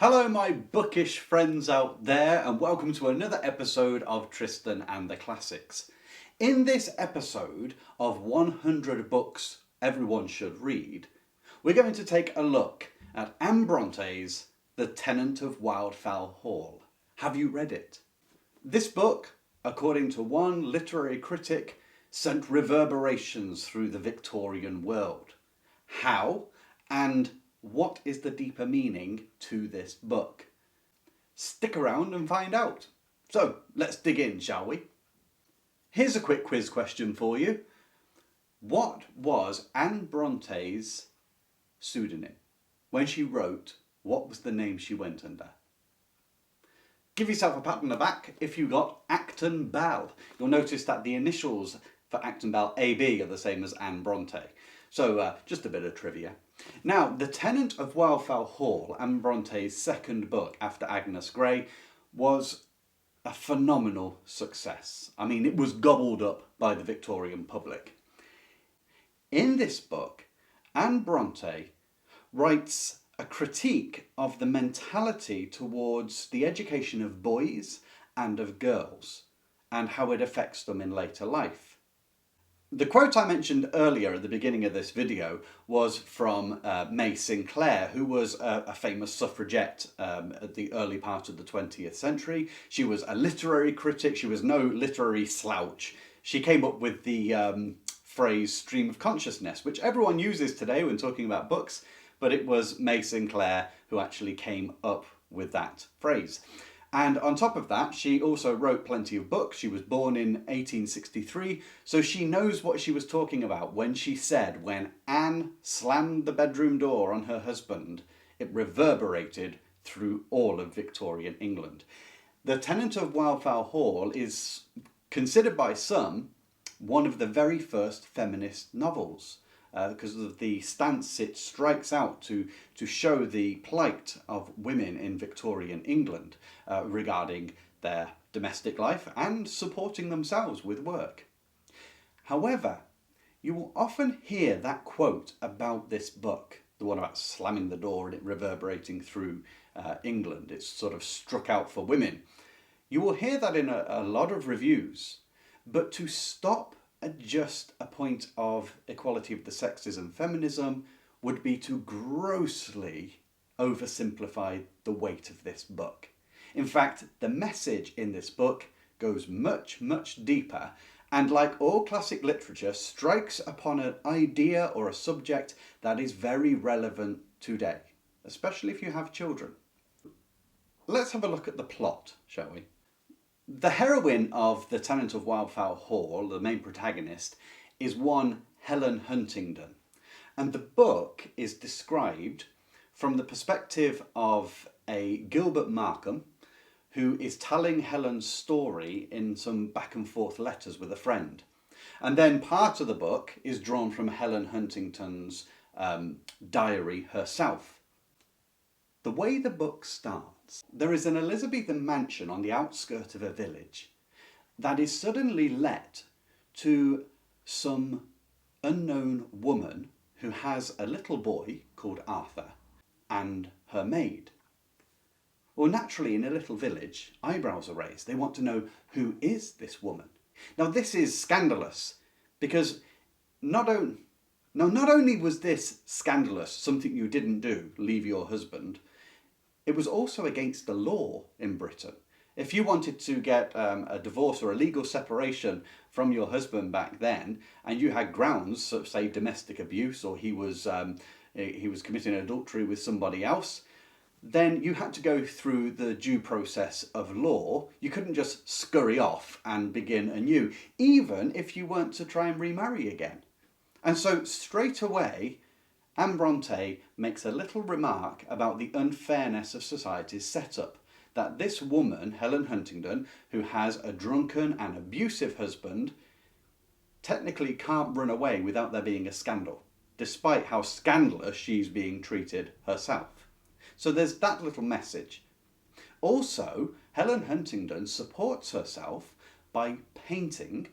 Hello my bookish friends out there, and welcome to another episode of Tristan and the Classics. In this episode of 100 Books Everyone Should Read, we're going to take a look at Anne Bronte's The Tenant of Wildfowl Hall. Have you read it? This book, according to one literary critic, sent reverberations through the Victorian world. How and what is the deeper meaning to this book? Stick around and find out. So let's dig in, shall we? Here's a quick quiz question for you. What was Anne Bronte's pseudonym? When she wrote, what was the name she went under? Give yourself a pat on the back if you got Acton Bell. You'll notice that the initials for Acton Bell, AB, are the same as Anne Bronte. So just a bit of trivia. Now, The Tenant of Wildfowl Hall, Anne Bronte's second book after Agnes Grey, was a phenomenal success. I mean, it was gobbled up by the Victorian public. In this book, Anne Bronte writes a critique of the mentality towards the education of boys and of girls and how it affects them in later life. The quote I mentioned earlier at the beginning of this video was from May Sinclair, who was a famous suffragette at the early part of the 20th century. She was a literary critic. She was no literary slouch. She came up with the phrase stream of consciousness, which everyone uses today when talking about books, but it was May Sinclair who actually came up with that phrase. And on top of that, she also wrote plenty of books. She was born in 1863, so she knows what she was talking about when she said when Anne slammed the bedroom door on her husband, it reverberated through all of Victorian England. The Tenant of Wildfowl Hall is considered by some one of the very first feminist novels, because of the stance it strikes out to show the plight of women in Victorian England regarding their domestic life and supporting themselves with work. However, you will often hear that quote about this book, the one about slamming the door and it reverberating through England. It's sort of struck out for women. You will hear that in a lot of reviews, but to stop at just a point of equality of the sexes and feminism would be to grossly oversimplify the weight of this book. In fact, the message in this book goes much, much deeper, and like all classic literature, strikes upon an idea or a subject that is very relevant today, especially if you have children. Let's have a look at the plot, shall we? The heroine of The Tenant of Wildfowl Hall, the main protagonist, is one Helen Huntingdon. And the book is described from the perspective of a Gilbert Markham, who is telling Helen's story in some back and forth letters with a friend. And then part of the book is drawn from Helen Huntington's diary herself. The way the book starts, there is an Elizabethan mansion on the outskirts of a village that is suddenly let to some unknown woman who has a little boy called Arthur and her maid. Well, naturally, in a little village, eyebrows are raised. They want to know, who is this woman? Now, this is scandalous because not only was this scandalous, something you didn't do, leave your husband, it was also against the law in Britain. If you wanted to get a divorce or a legal separation from your husband back then, and you had grounds, so say domestic abuse, or he was committing adultery with somebody else, then you had to go through the due process of law. You couldn't just scurry off and begin anew, even if you weren't to try and remarry again. And so straight away, Anne Bronte makes a little remark about the unfairness of society's setup, that this woman, Helen Huntingdon, who has a drunken and abusive husband, technically can't run away without there being a scandal, despite how scandalous she's being treated herself. So there's that little message. Also, Helen Huntingdon supports herself by painting,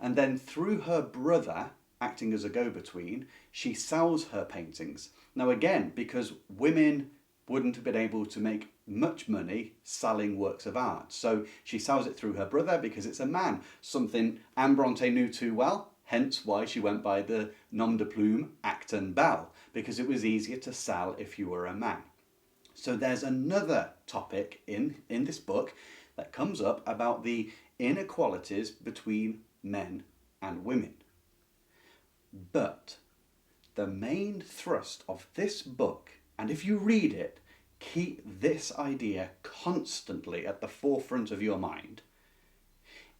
and then through her brother, acting as a go-between, she sells her paintings. Now again, because women wouldn't have been able to make much money selling works of art. So she sells it through her brother because it's a man, something Anne Bronte knew too well, hence why she went by the nom de plume Acton Bell, because it was easier to sell if you were a man. So there's another topic in this book that comes up about the inequalities between men and women. But the main thrust of this book, and if you read it, keep this idea constantly at the forefront of your mind,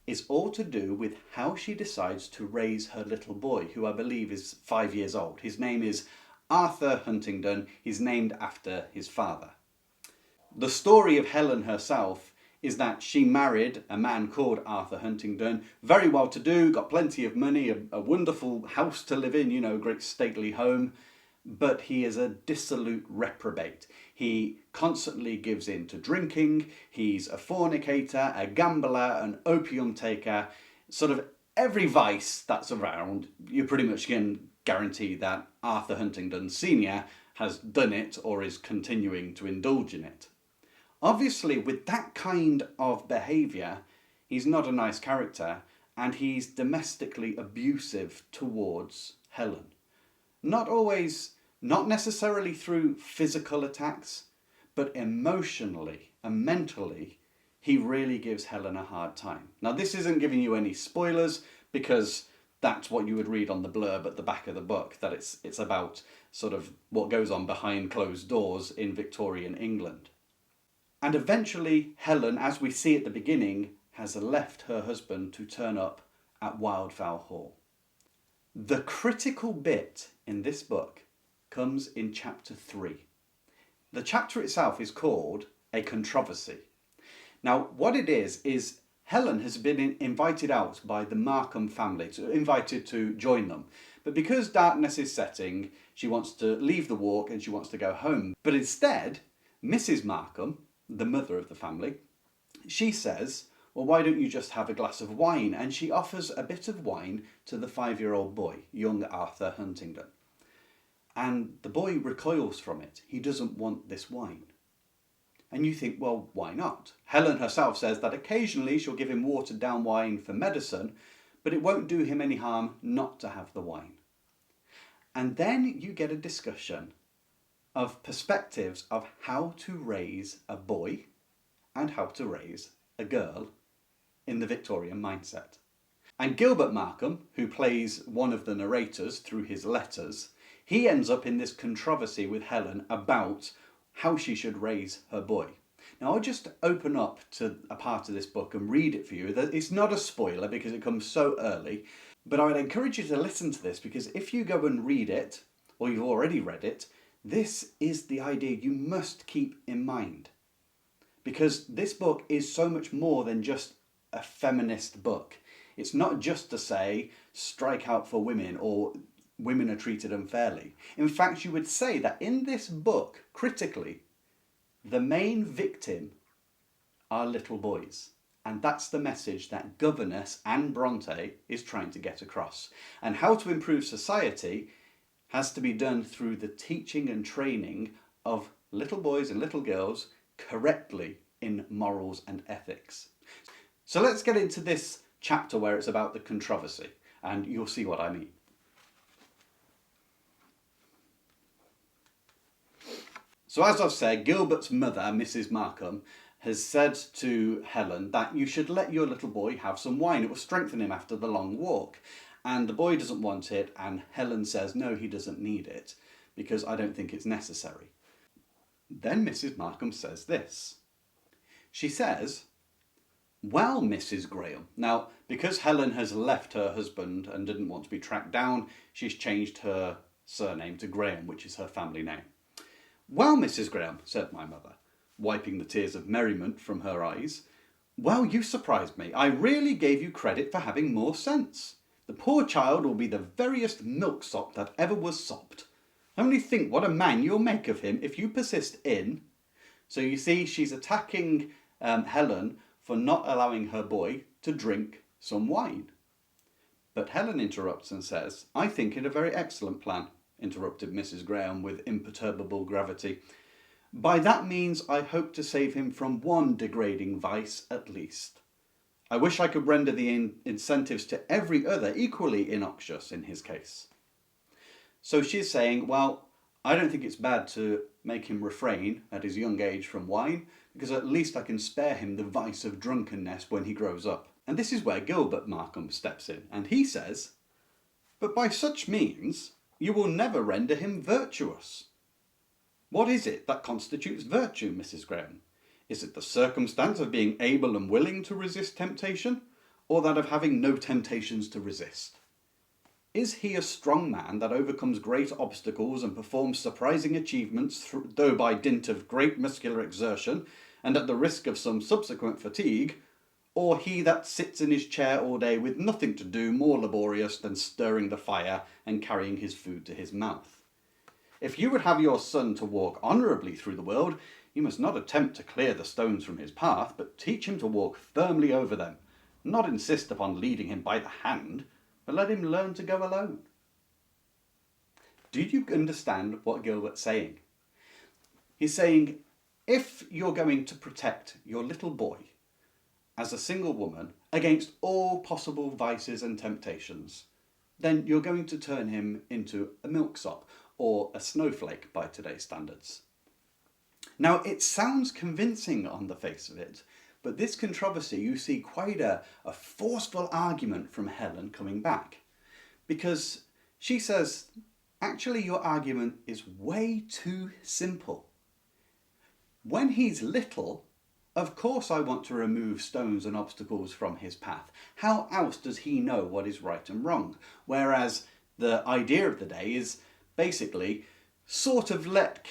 is all to do with how she decides to raise her little boy, who I believe is 5 years old. His name is Arthur Huntingdon. He's named after his father. The story of Helen herself is that she married a man called Arthur Huntingdon, very well to do, got plenty of money, a wonderful house to live in, a great stately home, but he is a dissolute reprobate. He constantly gives in to drinking, he's a fornicator, a gambler, an opium taker, sort of every vice that's around. You pretty much can guarantee that Arthur Huntingdon Sr. has done it or is continuing to indulge in it. Obviously, with that kind of behaviour, he's not a nice character, and he's domestically abusive towards Helen. Not necessarily through physical attacks, but emotionally and mentally, he really gives Helen a hard time. Now, this isn't giving you any spoilers, because that's what you would read on the blurb at the back of the book, that it's about sort of what goes on behind closed doors in Victorian England. And eventually, Helen, as we see at the beginning, has left her husband to turn up at Wildfowl Hall. The critical bit in this book comes in chapter 3. The chapter itself is called A Controversy. Now, what it is Helen has been invited out by the Markham family, invited to join them. But because darkness is setting, she wants to leave the walk and she wants to go home. But instead, Mrs. Markham, the mother of the family, she says, well, why don't you just have a glass of wine? And she offers a bit of wine to the 5-year-old boy, young Arthur Huntingdon. And the boy recoils from it. He doesn't want this wine. And you think, well, why not? Helen herself says that occasionally she'll give him watered down wine for medicine, but it won't do him any harm not to have the wine. And then you get a discussion of perspectives of how to raise a boy and how to raise a girl in the Victorian mindset. And Gilbert Markham, who plays one of the narrators through his letters, he ends up in this controversy with Helen about how she should raise her boy. Now, I'll just open up to a part of this book and read it for you. It's not a spoiler because it comes so early, but I would encourage you to listen to this, because if you go and read it, or you've already read it, this is the idea you must keep in mind. Because this book is so much more than just a feminist book. It's not just to say, strike out for women, or women are treated unfairly. In fact, you would say that in this book, critically, the main victim are little boys. And that's the message that governess Anne Bronte is trying to get across. And how to improve society has to be done through the teaching and training of little boys and little girls correctly in morals and ethics. So let's get into this chapter where it's about the controversy, and you'll see what I mean. So as I've said, Gilbert's mother, Mrs. Markham, has said to Helen that you should let your little boy have some wine. It will strengthen him after the long walk. And the boy doesn't want it, and Helen says, no, he doesn't need it, because I don't think it's necessary. Then Mrs. Markham says this. She says, well, Mrs. Graham. Now, because Helen has left her husband and didn't want to be tracked down, she's changed her surname to Graham, which is her family name. Well, Mrs. Graham, said my mother, wiping the tears of merriment from her eyes, well, you surprised me. I really gave you credit for having more sense. The poor child will be the veriest milksop that ever was sopped. Only think what a man you'll make of him if you persist in... So you see, she's attacking Helen for not allowing her boy to drink some wine. But Helen interrupts and says, I think it a very excellent plan, interrupted Mrs. Graham with imperturbable gravity. By that means I hope to save him from one degrading vice at least. I wish I could render the incentives to every other equally innoxious in his case. So she's saying, well, I don't think it's bad to make him refrain at his young age from wine, because at least I can spare him the vice of drunkenness when he grows up. And this is where Gilbert Markham steps in, and he says, but by such means you will never render him virtuous. What is it that constitutes virtue, Mrs. Graham? Is it the circumstance of being able and willing to resist temptation, or that of having no temptations to resist? Is he a strong man that overcomes great obstacles and performs surprising achievements, though by dint of great muscular exertion and at the risk of some subsequent fatigue, or he that sits in his chair all day with nothing to do more laborious than stirring the fire and carrying his food to his mouth? If you would have your son to walk honourably through the world, you must not attempt to clear the stones from his path, but teach him to walk firmly over them, not insist upon leading him by the hand, but let him learn to go alone. Do you understand what Gilbert's saying? He's saying, if you're going to protect your little boy as a single woman against all possible vices and temptations, then you're going to turn him into a milksop or a snowflake by today's standards. Now, it sounds convincing on the face of it, but this controversy, you see quite a forceful argument from Helen coming back. Because she says, actually your argument is way too simple. When he's little, of course I want to remove stones and obstacles from his path. How else does he know what is right and wrong? Whereas the idea of the day is basically sort of let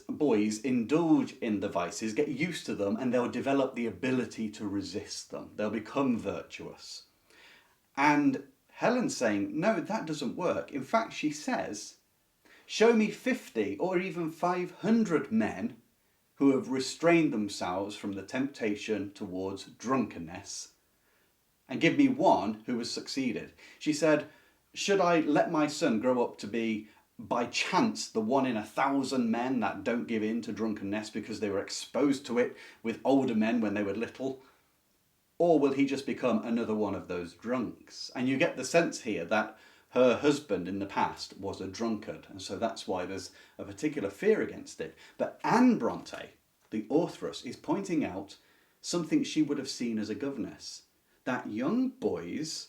boys indulge in the vices, get used to them, and they'll develop the ability to resist them. They'll become virtuous. And Helen's saying, no, that doesn't work. In fact, she says, show me 50 or even 500 men who have restrained themselves from the temptation towards drunkenness, and give me one who has succeeded. She said, should I let my son grow up to be by chance the 1 in 1,000 men that don't give in to drunkenness because they were exposed to it with older men when they were little? Or will he just become another one of those drunks? And you get the sense here that her husband in the past was a drunkard, and so that's why there's a particular fear against it. But Anne Bronte, the authoress, is pointing out something she would have seen as a governess, that young boys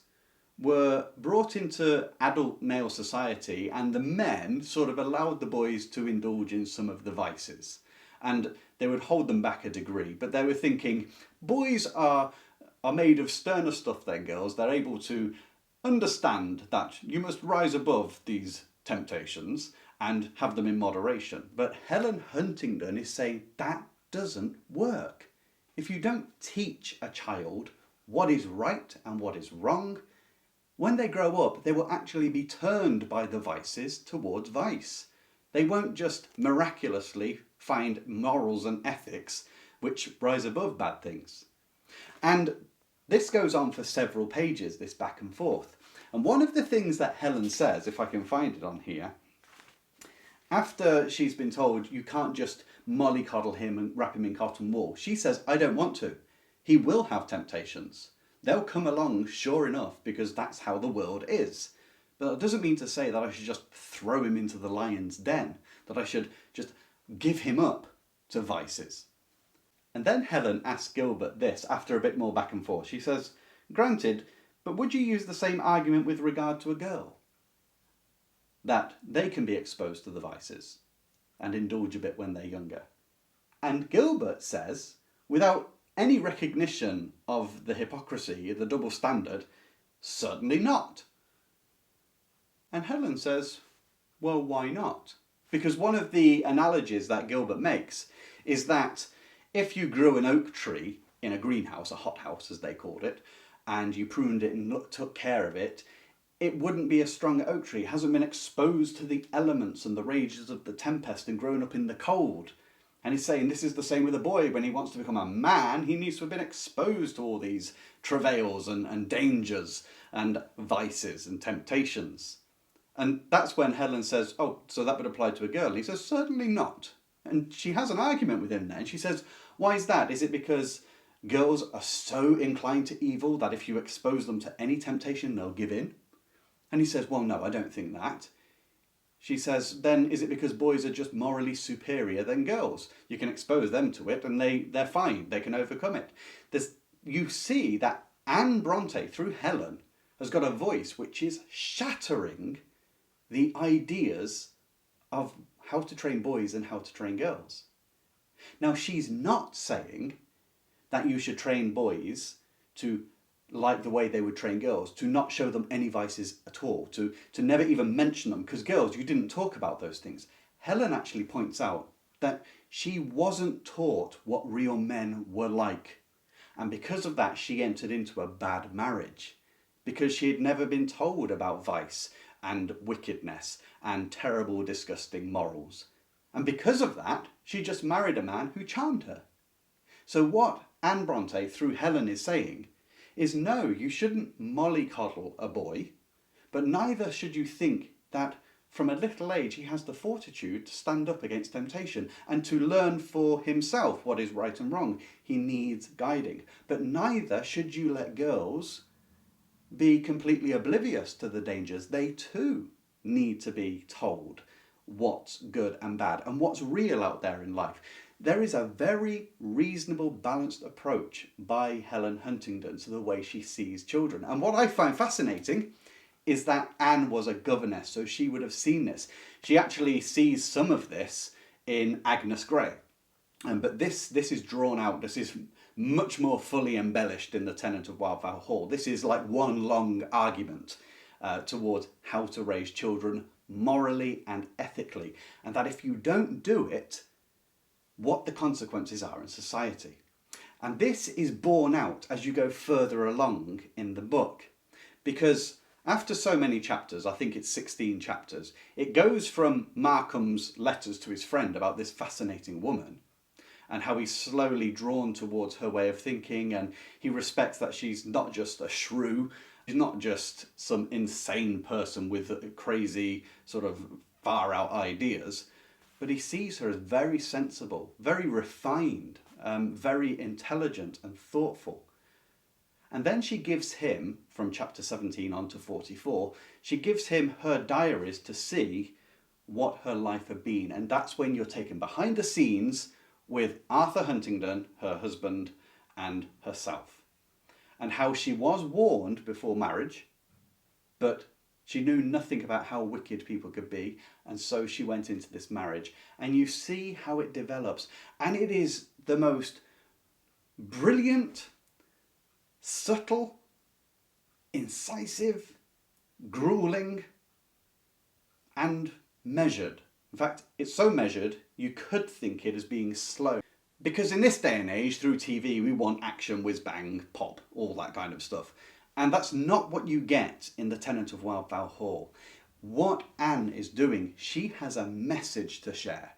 were brought into adult male society, and the men sort of allowed the boys to indulge in some of the vices, and they would hold them back a degree, but they were thinking boys are made of sterner stuff than girls. They're able to understand that you must rise above these temptations and have them in moderation. But Helen Huntingdon is saying that doesn't work. If you don't teach a child what is right and what is wrong, when they grow up, they will actually be turned by the vices towards vice. They won't just miraculously find morals and ethics which rise above bad things. And this goes on for several pages, this back and forth. And one of the things that Helen says, if I can find it on here, after she's been told you can't just mollycoddle him and wrap him in cotton wool, she says, I don't want to. He will have temptations. They'll come along sure enough, because that's how the world is. But that doesn't mean to say that I should just throw him into the lion's den, that I should just give him up to vices. And then Helen asks Gilbert this, after a bit more back and forth. She says, granted, but would you use the same argument with regard to a girl? That they can be exposed to the vices and indulge a bit when they're younger. And Gilbert says, without any recognition of the hypocrisy, the double standard, certainly not. And Helen says, well, why not? Because one of the analogies that Gilbert makes is that if you grew an oak tree in a greenhouse, a hothouse as they called it, and you pruned it and took care of it, it wouldn't be a strong oak tree. It hasn't been exposed to the elements and the rages of the tempest and grown up in the cold. And he's saying this is the same with a boy. When he wants to become a man, he needs to have been exposed to all these travails and dangers and vices and temptations. And that's when Helen says, oh, so that would apply to a girl. He says, certainly not. And she has an argument with him there. And she says, why is that? Is it because girls are so inclined to evil that if you expose them to any temptation, they'll give in? And he says, well, no, I don't think that. She says, then is it because boys are just morally superior than girls? You can expose them to it and they're fine. They can overcome it. You see that Anne Bronte, through Helen, has got a voice which is shattering the ideas of how to train boys and how to train girls. Now, she's not saying that you should train boys to like the way they would train girls, to not show them any vices at all, to never even mention them, because girls, you didn't talk about those things. Helen actually points out that she wasn't taught what real men were like. And because of that, she entered into a bad marriage, because she had never been told about vice and wickedness and terrible, disgusting morals. And because of that, she just married a man who charmed her. So what Anne Bronte, through Helen, is saying is, no, you shouldn't mollycoddle a boy, but neither should you think that from a little age he has the fortitude to stand up against temptation and to learn for himself what is right and wrong. He needs guiding. But neither should you let girls be completely oblivious to the dangers. They too need to be told what's good and bad and what's real out there in life. There is a very reasonable, balanced approach by Helen Huntingdon to the way she sees children. And what I find fascinating is that Anne was a governess, so she would have seen this. She actually sees some of this in Agnes Grey. But this is drawn out, this is much more fully embellished in The Tenant of Wildfowl Hall. This is like one long argument towards how to raise children morally and ethically. And that if you don't do it, what the consequences are in society. And this is borne out as you go further along in the book. Because after so many chapters, I think it's 16 chapters, it goes from Markham's letters to his friend about this fascinating woman and how he's slowly drawn towards her way of thinking, and he respects that she's not just a shrew, she's not just some insane person with crazy sort of far out ideas, but he sees her as very sensible, very refined, very intelligent and thoughtful. And then she gives him, from chapter 17 on to 44, she gives him her diaries to see what her life had been. And that's when you're taken behind the scenes with Arthur Huntingdon, her husband, and herself. And how she was warned before marriage, but she knew nothing about how wicked people could be, and so she went into this marriage. And you see how it develops. And it is the most brilliant, subtle, incisive, grueling, and measured. In fact, it's so measured, you could think it as being slow. Because in this day and age, through TV, we want action, whiz bang, pop, all that kind of stuff. And that's not what you get in The Tenant of Wildfowl Hall. What Anne is doing, she has a message to share.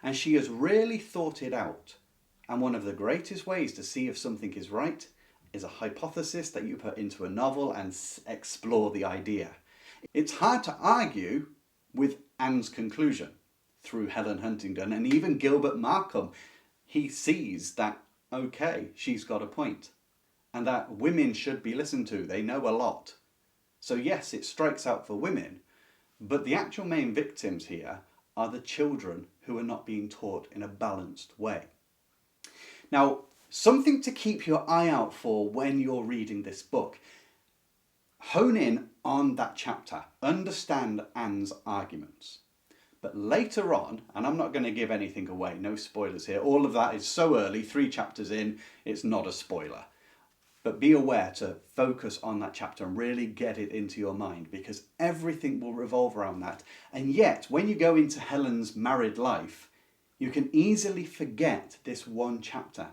And she has really thought it out. And one of the greatest ways to see if something is right is a hypothesis that you put into a novel and explore the idea. It's hard to argue with Anne's conclusion through Helen Huntingdon, and even Gilbert Markham. He sees that, okay, she's got a point. And that women should be listened to. They know a lot. So yes, it strikes out for women, but the actual main victims here are the children who are not being taught in a balanced way. Now, something to keep your eye out for when you're reading this book. Hone in on that chapter. Understand Anne's arguments. But later on, and I'm not going to give anything away, no spoilers here, all of that is so early, 3 chapters in, it's not a spoiler. But be aware to focus on that chapter and really get it into your mind, because everything will revolve around that. And yet, when you go into Helen's married life, you can easily forget this one chapter.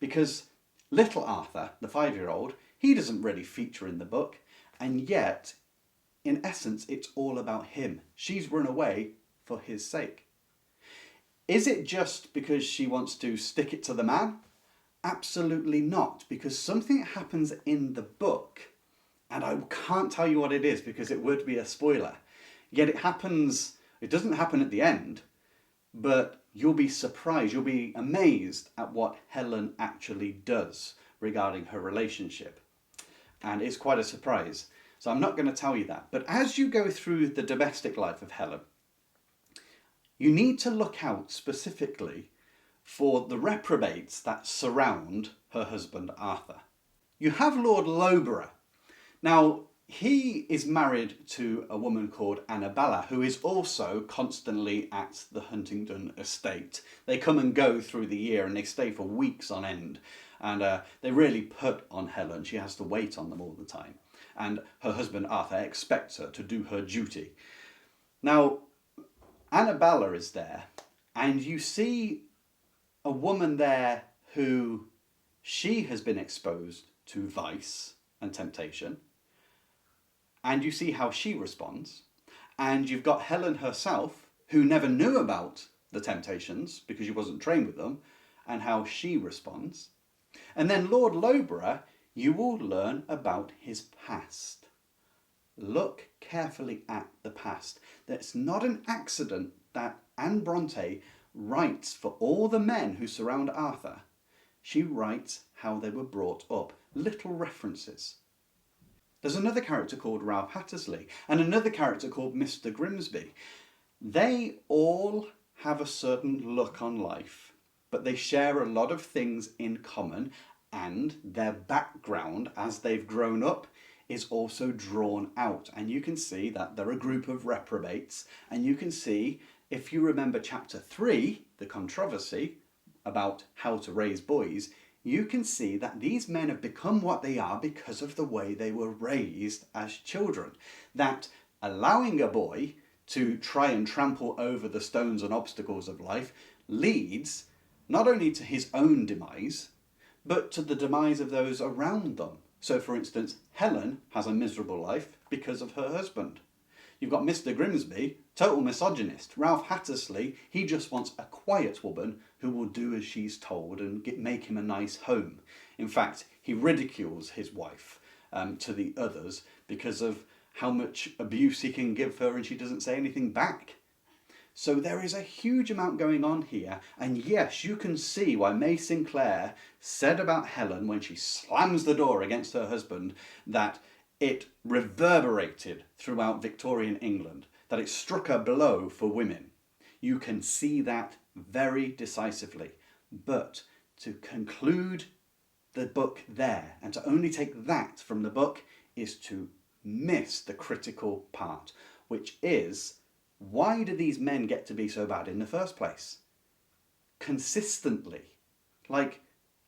Because little Arthur, the 5-year-old, he doesn't really feature in the book. And yet, in essence, it's all about him. She's run away for his sake. Is it just because she wants to stick it to the man? Absolutely not, because something happens in the book, and I can't tell you what it is because it would be a spoiler. Yet it doesn't happen at the end, but you'll be surprised, you'll be amazed at what Helen actually does regarding her relationship. And it's quite a surprise. So I'm not going to tell you that. But as you go through the domestic life of Helen, you need to look out specifically for the reprobates that surround her husband Arthur. You have Lord Loughborough. Now, he is married to a woman called Annabella, who is also constantly at the Huntingdon estate. They come and go through the year and they stay for weeks on end. And they really put on Helen. She has to wait on them all the time. And her husband Arthur expects her to do her duty. Now, Annabella is there, and you see a woman there who she has been exposed to vice and temptation, and you see how she responds. And you've got Helen herself, who never knew about the temptations because she wasn't trained with them, and how she responds. And then Lord Loughborough, you will learn about his past. Look carefully at the past. It's not an accident that Anne Bronte writes for all the men who surround Arthur. She writes how they were brought up, little references. There's another character called Ralph Hattersley and another character called Mr. Grimsby. They all have a certain look on life, but they share a lot of things in common, and their background as they've grown up is also drawn out. And you can see that they're a group of reprobates, and you can see, if you remember chapter 3, the controversy about how to raise boys, you can see that these men have become what they are because of the way they were raised as children. That allowing a boy to try and trample over the stones and obstacles of life leads not only to his own demise, but to the demise of those around them. So, for instance, Helen has a miserable life because of her husband. You've got Mr. Grimsby, total misogynist. Ralph Hattersley, he just wants a quiet woman who will do as she's told and make him a nice home. In fact, he ridicules his wife to the others because of how much abuse he can give her, and she doesn't say anything back. So there is a huge amount going on here, and yes, you can see why May Sinclair said about Helen when she slams the door against her husband that it reverberated throughout Victorian England, that it struck a blow for women. You can see that very decisively. But to conclude the book there, and to only take that from the book, is to miss the critical part, which is, why do these men get to be so bad in the first place? Consistently. Like,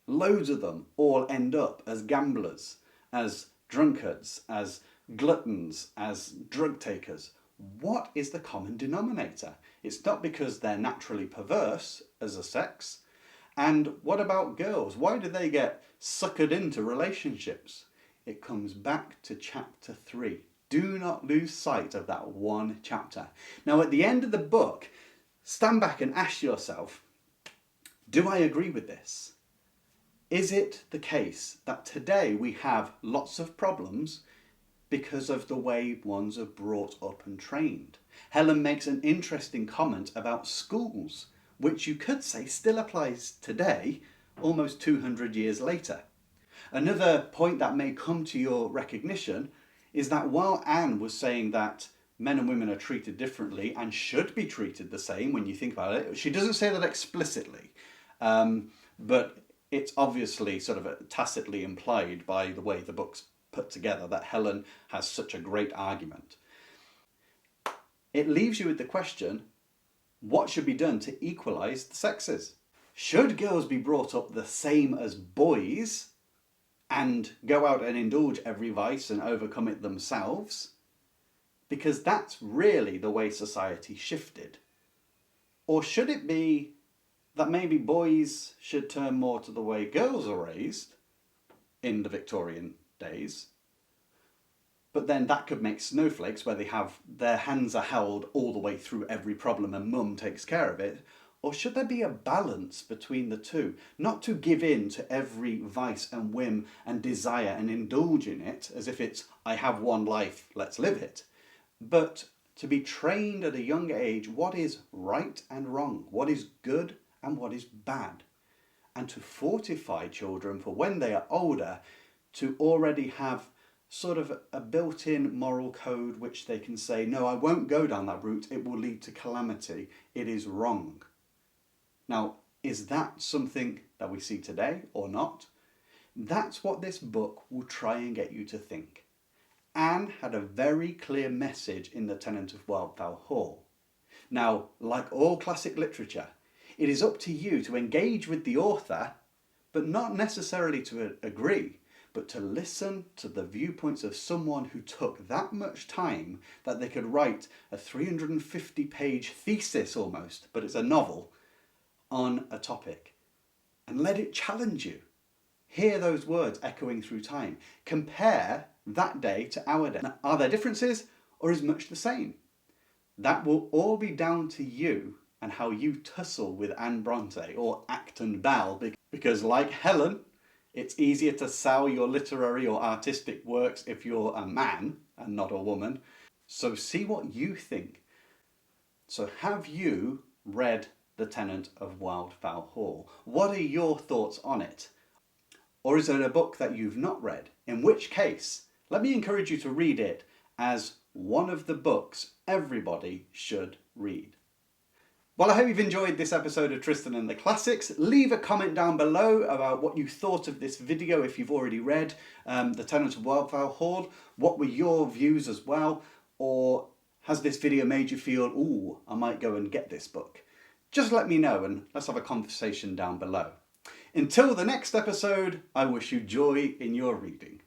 loads of them all end up as gamblers, as drunkards, as gluttons, as drug takers. What is the common denominator? It's not because they're naturally perverse as a sex. And what about girls? Why do they get suckered into relationships? It comes back to chapter 3. Do not lose sight of that one chapter. Now, at the end of the book, stand back and ask yourself, do I agree with this? Is it the case that today we have lots of problems because of the way ones are brought up and trained? Helen makes an interesting comment about schools, which you could say still applies today, almost 200 years later. Another point that may come to your recognition is that while Anne was saying that men and women are treated differently and should be treated the same when you think about it, she doesn't say that explicitly, but it's obviously sort of tacitly implied by the way the book's put together that Helen has such a great argument. It leaves you with the question, what should be done to equalise the sexes? Should girls be brought up the same as boys and go out and indulge every vice and overcome it themselves? Because that's really the way society shifted. Or should it be that maybe boys should turn more to the way girls are raised in the Victorian days, but then that could make snowflakes where they have their hands are held all the way through every problem and mum takes care of it? Or should there be a balance between the two? Not to give in to every vice and whim and desire and indulge in it as if it's, I have one life, let's live it. But to be trained at a young age what is right and wrong, what is good and what is bad, and to fortify children for when they are older to already have sort of a built-in moral code which they can say, no, I won't go down that route, it will lead to calamity, it is wrong. Now, is that something that we see today or not? That's what this book will try and get you to think. Anne had a very clear message in The Tenant of Wildfowl Hall. Now, like all classic literature, it is up to you to engage with the author, but not necessarily to agree, but to listen to the viewpoints of someone who took that much time that they could write a 350-page thesis almost, but it's a novel, on a topic. And let it challenge you. Hear those words echoing through time. Compare that day to our day. Now, are there differences or is much the same? That will all be down to you and how you tussle with Anne Bronte or Acton Bell, because like Helen, it's easier to sell your literary or artistic works if you're a man and not a woman. So see what you think. So have you read The Tenant of Wildfowl Hall? What are your thoughts on it? Or is it a book that you've not read? In which case, let me encourage you to read it as one of the books everybody should read. Well, I hope you've enjoyed this episode of Tristan and the Classics. Leave a comment down below about what you thought of this video if you've already read The Tenant of Wildfowl Hall. What were your views as well? Or has this video made you feel, ooh, I might go and get this book? Just let me know and let's have a conversation down below. Until the next episode, I wish you joy in your reading.